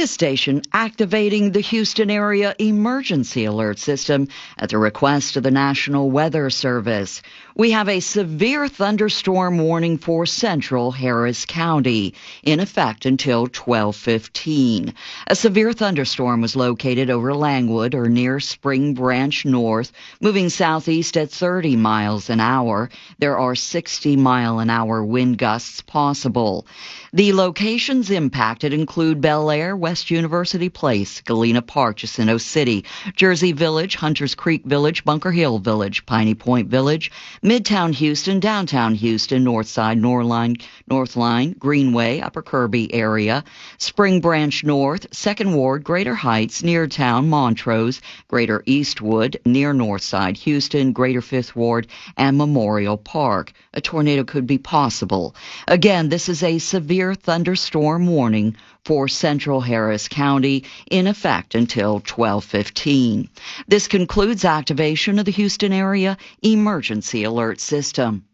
This station activating the Houston Area Emergency Alert System at the request of the National Weather Service. We have a severe thunderstorm warning for central Harris County in effect until 12:15. A severe thunderstorm was located over Langwood or near Spring Branch North, moving southeast at 30 miles an hour. There are 60-mile-an-hour wind gusts possible. The locations impacted include Bel Air, West University Place, Galena Park, Jacinto City, Jersey Village, Hunters Creek Village, Bunker Hill Village, Piney Point Village, Midtown Houston, Downtown Houston, Northside, Northline, Greenway, Upper Kirby area, Spring Branch North, 2nd Ward, Greater Heights, near town, Montrose, Greater Eastwood, near Northside, Houston, Greater 5th Ward, and Memorial Park. A tornado could be possible. Again, this is a severe thunderstorm warning for central Harris County in effect until 12:15. This concludes activation of the Houston Area Emergency Alert System.